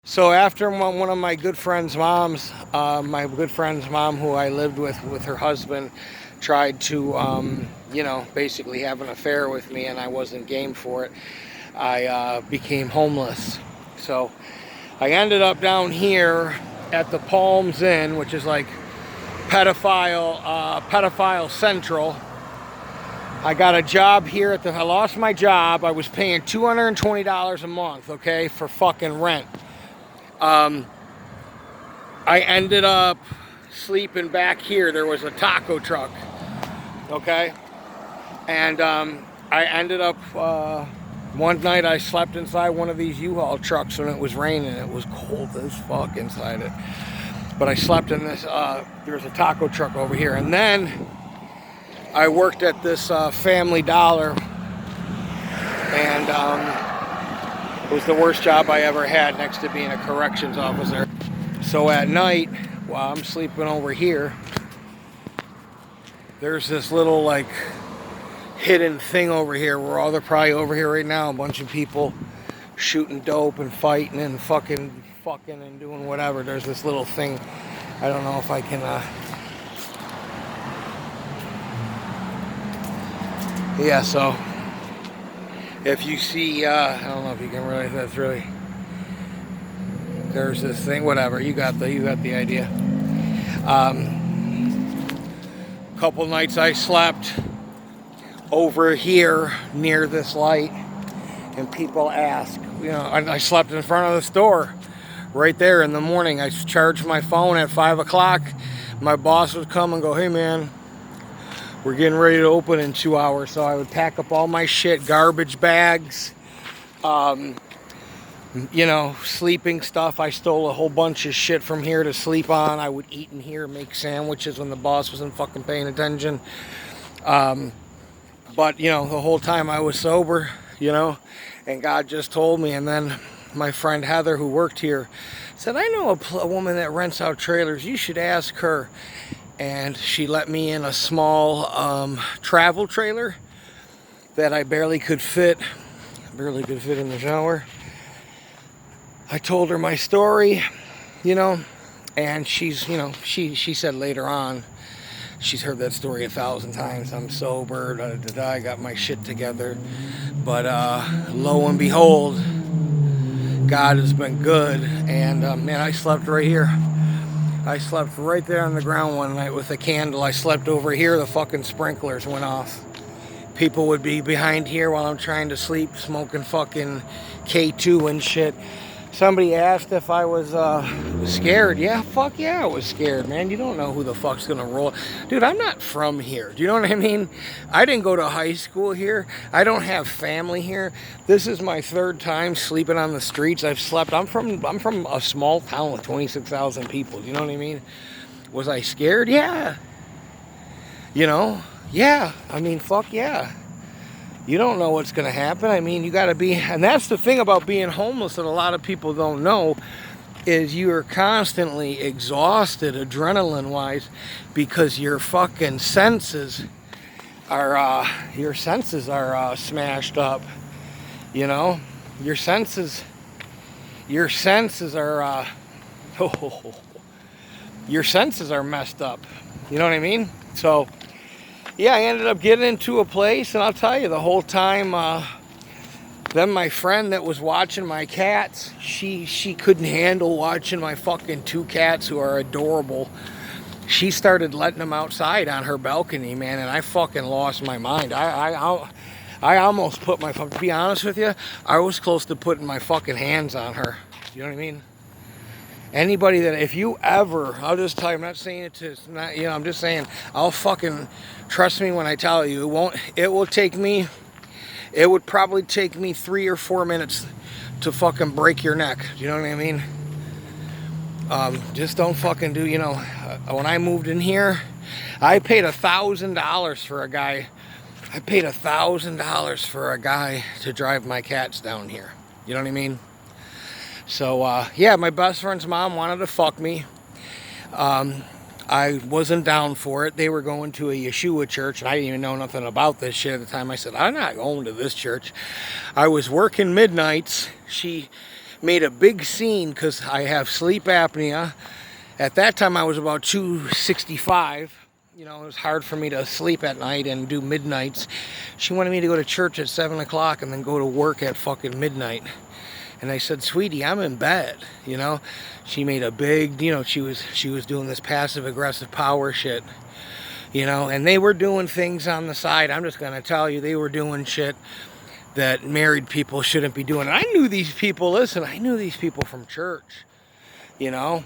So after one of my good friend's moms, who I lived with her husband, tried to, basically have an affair with me, and I wasn't game for it, I became homeless. So I ended up down here at the Palms Inn, which is like pedophile central. I got a job here I lost my job. I was paying $220 a month, okay, for fucking rent. I ended up sleeping back here. There was a taco truck, okay? And I ended up, one night I slept inside one of these U-Haul trucks when it was raining. It was cold as fuck inside it. But I slept in this, there's a taco truck over here. And then I worked at this Family Dollar, and it was the worst job I ever had, next to being a corrections officer. So at night, while I'm sleeping over here, there's this little like hidden thing over here where they're probably over here right now, a bunch of people shooting dope and fighting and fucking and doing whatever. There's this little thing. I don't know if I can yeah, so if you see, I don't know if you can really, that's really, there's this thing, whatever, you got the idea. Couple nights I slept over here near this light, and people ask, I slept in front of the store right there in the morning. I charged my phone at 5 o'clock. My boss would come and go, hey man, we're getting ready to open in 2 hours. So I would pack up all my shit, garbage bags, sleeping stuff. I stole a whole bunch of shit from here to sleep on. I would eat in here, make sandwiches when the boss wasn't fucking paying attention. But, the whole time I was sober, and God just told me. And then my friend Heather, who worked here, said, I know a woman that rents out trailers. You should ask her. And she let me in a small travel trailer that I barely could fit in the shower. I told her my story, and she's, she said later on, she's heard that story 1,000 times. I'm sober, I got my shit together. But lo and behold, God has been good. And man, I slept right here. I slept right there on the ground one night with a candle. I slept over here, the fucking sprinklers went off. People would be behind here while I'm trying to sleep, smoking fucking K2 and shit. Somebody asked if I was scared. Yeah, fuck yeah, I was scared, man. You don't know who the fuck's gonna roll. Dude, I'm not from here. Do you know what I mean? I didn't go to high school here. I don't have family here. This is my third time sleeping on the streets. I'm from a small town with 26,000 people. Do you know what I mean? Was I scared? Yeah. Yeah. I mean, fuck yeah. You don't know what's going to happen. I mean, you got to be, and that's the thing about being homeless that a lot of people don't know, is you are constantly exhausted adrenaline-wise because your fucking senses are smashed up. Your senses are your senses are messed up. You know what I mean? So yeah, I ended up getting into a place, and I'll tell you, the whole time, then my friend that was watching my cats, she couldn't handle watching my fucking 2 cats who are adorable. She started letting them outside on her balcony, man, and I fucking lost my mind. I almost put to be honest with you, I was close to putting my fucking hands on her. You know what I mean? Anybody that, if you ever, I'll just tell you, I'm not saying it to, not, I'm just saying, I'll fucking, trust me when I tell you, it would probably take me 3 or 4 minutes to fucking break your neck. You know what I mean? Just don't fucking do, when I moved in here, I paid $1,000 for a guy. I paid $1,000 for a guy to drive my cats down here. You know what I mean? So, yeah, my best friend's mom wanted to fuck me. I wasn't down for it. They were going to a Yeshua church, and I didn't even know nothing about this shit at the time. I said, I'm not going to this church. I was working midnights. She made a big scene because I have sleep apnea. At that time, I was about 265. You know, it was hard for me to sleep at night and do midnights. She wanted me to go to church at 7 o'clock and then go to work at fucking midnight. And I said, sweetie, I'm in bed, you know. She made a big, you know, she was doing this passive-aggressive power shit, you know. And they were doing things on the side. I'm just going to tell you, they were doing shit that married people shouldn't be doing. And I knew these people, listen, I knew these people from church, you know.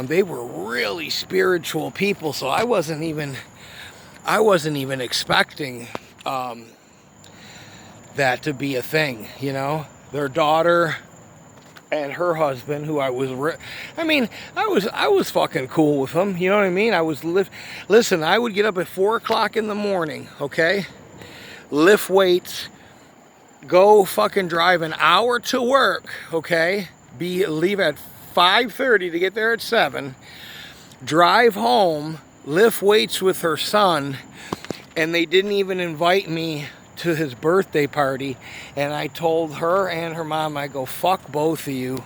They were really spiritual people, so I wasn't even expecting that to be a thing, you know. Their daughter and her husband, who I was fucking cool with them, you know what I mean? Listen, I would get up at 4 o'clock in the morning, okay? Lift weights, go fucking drive an hour to work, okay? Leave at 5:30 to get there at 7, drive home, lift weights with her son, and they didn't even invite me to his birthday party. And I told her and her mom, I go, fuck both of you,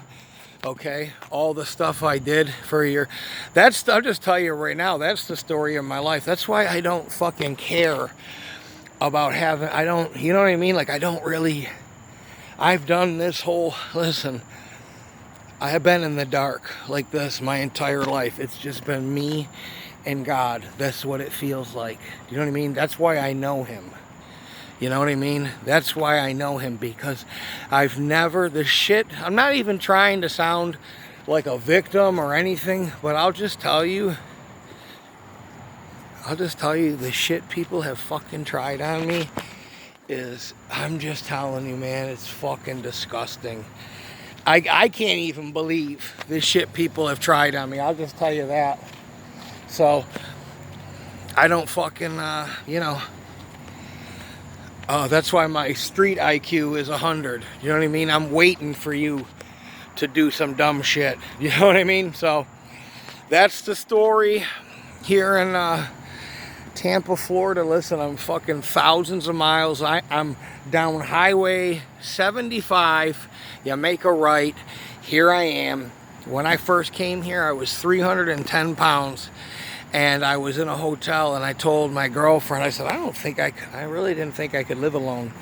okay? All the stuff I did for a year. I'll just tell you right now, that's the story of my life. That's why I don't fucking care about you know what I mean? Like, I've done this whole, listen, I have been in the dark like this my entire life. It's just been me and God. That's what it feels like. You know what I mean? That's why I know him. You know what I mean? That's why I know him, because I'm not even trying to sound like a victim or anything, but I'll just tell you the shit people have fucking tried on me I'm just telling you, man, it's fucking disgusting. I can't even believe the shit people have tried on me. I'll just tell you that. So, I don't fucking, you know. That's why my street IQ is 100. You know what I mean? I'm waiting for you to do some dumb shit. You know what I mean? So, that's the story here in Tampa, Florida. Listen, I'm fucking thousands of miles. I'm down Highway 75. You make a right. Here I am. When I first came here, I was 310 pounds. And I was in a hotel, and I told my girlfriend, I said, I really didn't think I could live alone.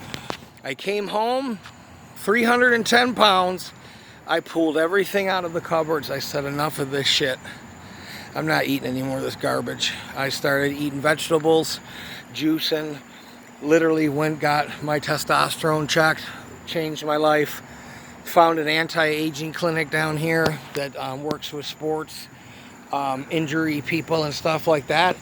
I came home, 310 pounds. I pulled everything out of the cupboards. I said, enough of this shit. I'm not eating any more of this garbage. I started eating vegetables, juicing, literally got my testosterone checked, changed my life. Found an anti-aging clinic down here that works with sports injury people and stuff like that.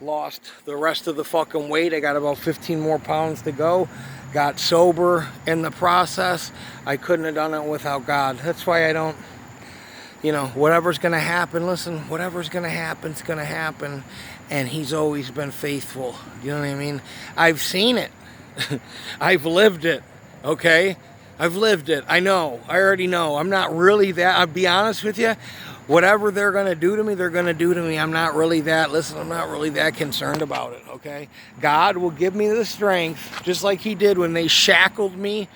Lost the rest of the fucking weight. I got about 15 more pounds to go. Got sober in the process. I couldn't have done it without God. That's why I don't, you know, whatever's going to happen, listen, whatever's going to happen, it's going to happen. And he's always been faithful. You know what I mean? I've seen it. I've lived it. Okay? I've lived it. I know. I already know. I'm not really that. I'll be honest with you. Whatever they're going to do to me, they're going to do to me. I'm not really that concerned about it, okay? God will give me the strength, just like he did when they shackled me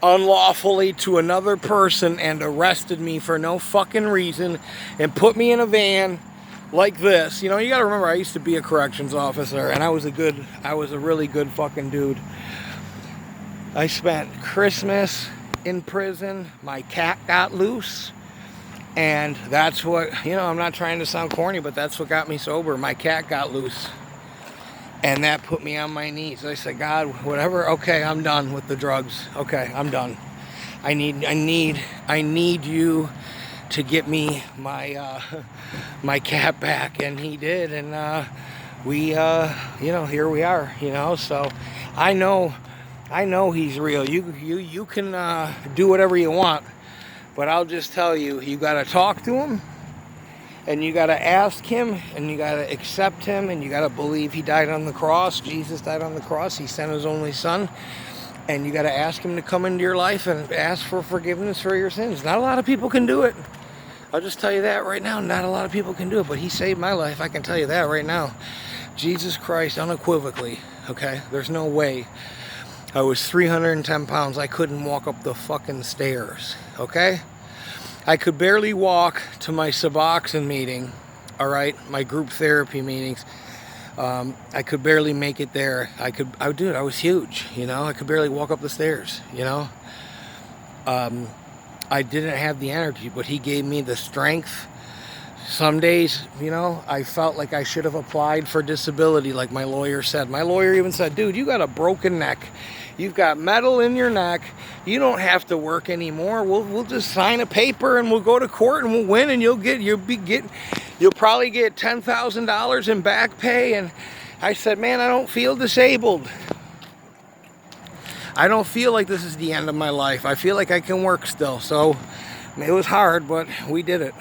unlawfully to another person and arrested me for no fucking reason and put me in a van like this. You know, you got to remember, I used to be a corrections officer, and I was a really good fucking dude. I spent Christmas in prison. My cat got loose. And that's what, you know, I'm not trying to sound corny, but that's what got me sober. My cat got loose. And that put me on my knees. I said, God, whatever, okay, I'm done with the drugs. Okay, I'm done. I need you to get me my my cat back. And he did, and you know, here we are, you know. So I know he's real. You can do whatever you want. But I'll just tell you, you got to talk to him, and you got to ask him, and you got to accept him, and you got to believe he died on the cross. Jesus died on the cross. He sent his only son, and you got to ask him to come into your life and ask for forgiveness for your sins. Not a lot of people can do it. I'll just tell you that right now. Not a lot of people can do it, but he saved my life. I can tell you that right now. Jesus Christ, unequivocally, okay? There's no way. I was 310 pounds. I couldn't walk up the fucking stairs, okay? I could barely walk to my Suboxone meeting, all right? My group therapy meetings. I could barely make it there. Dude, I was huge, you know? I could barely walk up the stairs, you know? I didn't have the energy, but he gave me the strength. Some days, you know, I felt like I should have applied for disability, like my lawyer said. My lawyer even said, dude, you got a broken neck. You've got metal in your neck. You don't have to work anymore. We'll just sign a paper and we'll go to court and we'll win, and you'll probably get $10,000 in back pay. And I said, man, I don't feel disabled. I don't feel like this is the end of my life. I feel like I can work still. So it was hard, but we did it.